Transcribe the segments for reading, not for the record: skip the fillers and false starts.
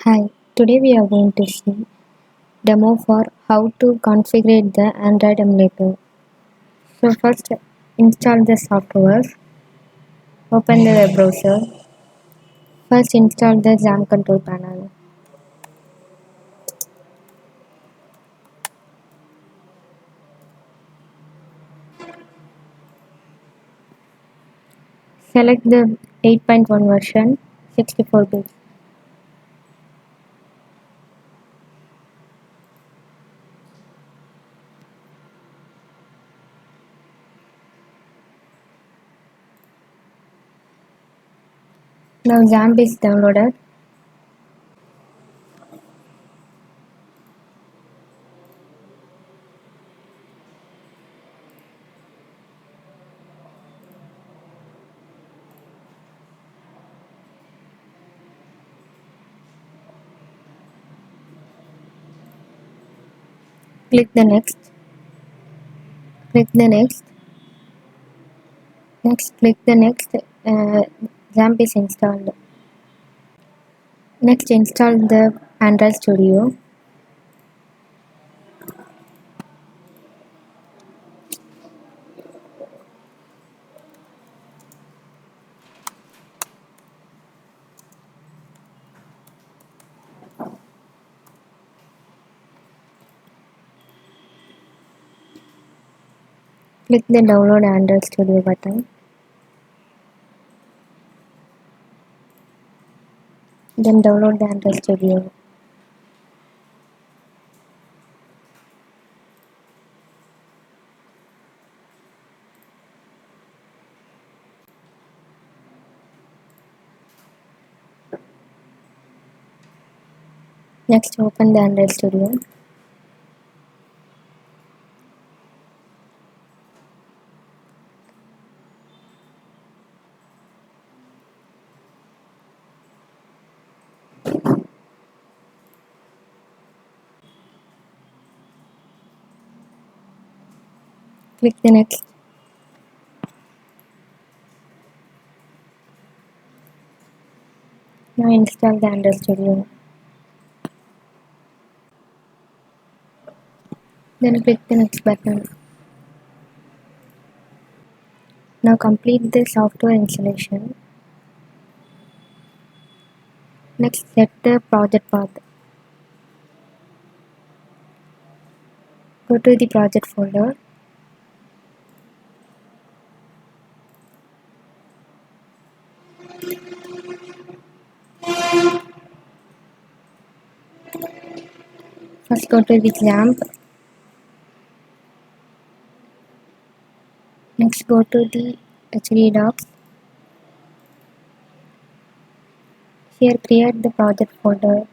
Hi, today we are going to see demo for how to configure the Android emulator. So first install the software, open the web browser, first install the XAMPP control panel. Select the 8.1 version, 64 bits. Now XAMPP is downloaded. Click the next, click the next, click the next. XAMPP is installed. Next install the Android Studio. Click the download Android Studio button. Then download the Android Studio. Next open the Android Studio. Click the next. Now install the Android Studio. Then click the next button. Now complete the software installation. Next set the project path. Go to the project folder. First go to the XAMPP. Next go to the HD docs. Here create the project folder.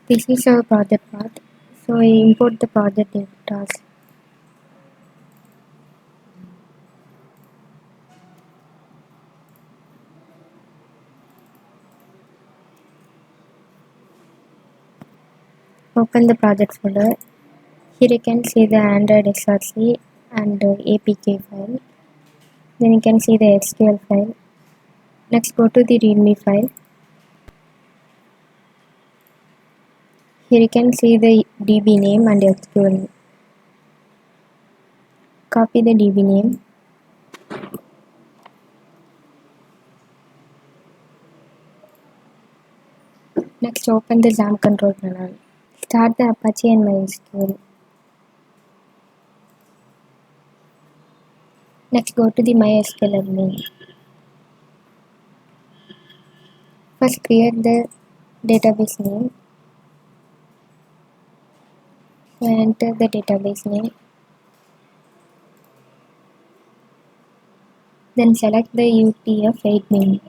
This is our project path. So I import the project data. Open the project folder. Here you can see the Android SRC and APK file. Then you can see the SQL file. Next go to the README file. Here you can see the DB name and SQL. Copy the DB name. Next open the XAMPP control panel. Start the Apache and MySQL. Next go to the MySQL admin. First create the database name. Enter the database name. Then select the UTF-8 name.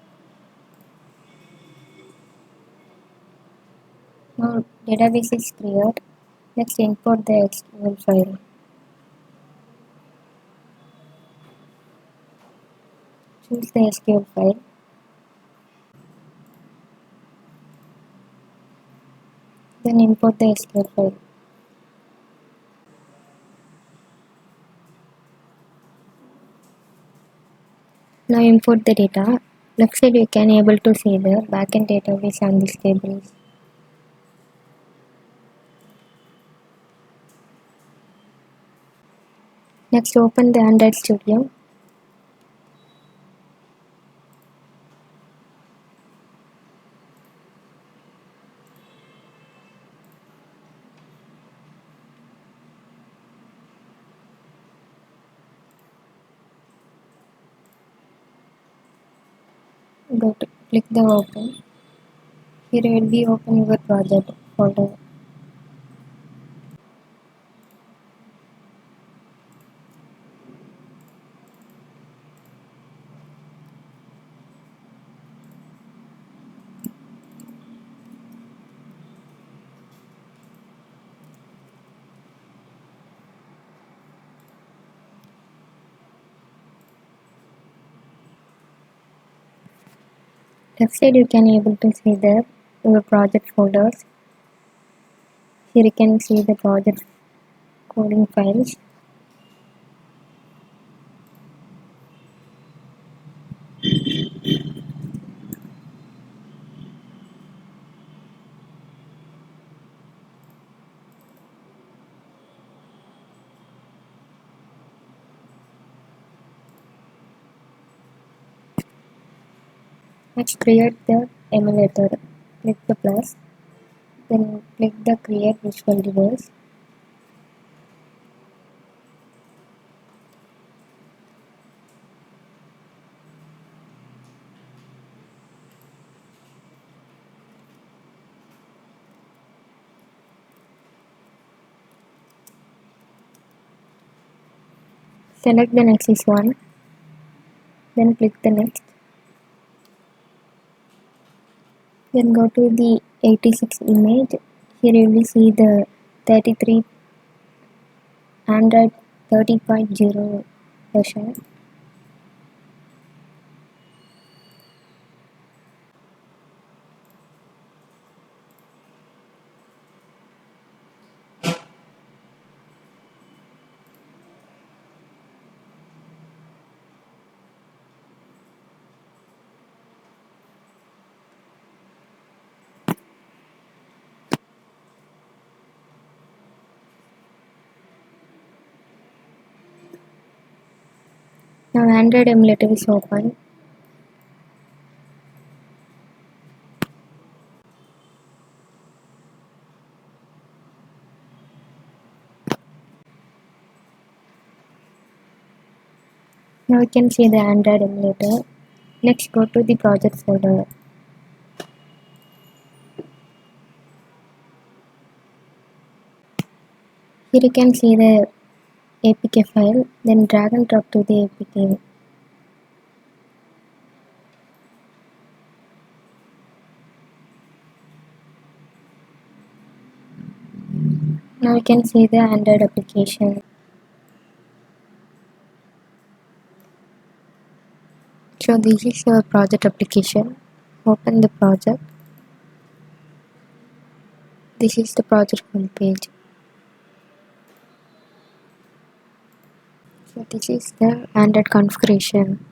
Now database is created. Next import the SQL file. Choose the SQL file. Then import the SQL file. Now import the data. Left side you can able to see the backend database and these tables. Next open the Android Studio. Click the open. Here you will be open your project folder. Left side you can able to see the your project folders. Here you can see the project coding files. Next create the emulator. Click the plus. Then click the create visual device. Select the Nexus one. Then click the next. Then go to the 86 image. Here you will see the 33 Android 30.0 version. Now Android emulator is open. Now you can see the Android emulator. Next go to the project folder. Here you can see the APK file. Then drag and drop to the APK. Now you can see the Android application. So this is your project application. Open the project. This is the project homepage. So this is the Android configuration.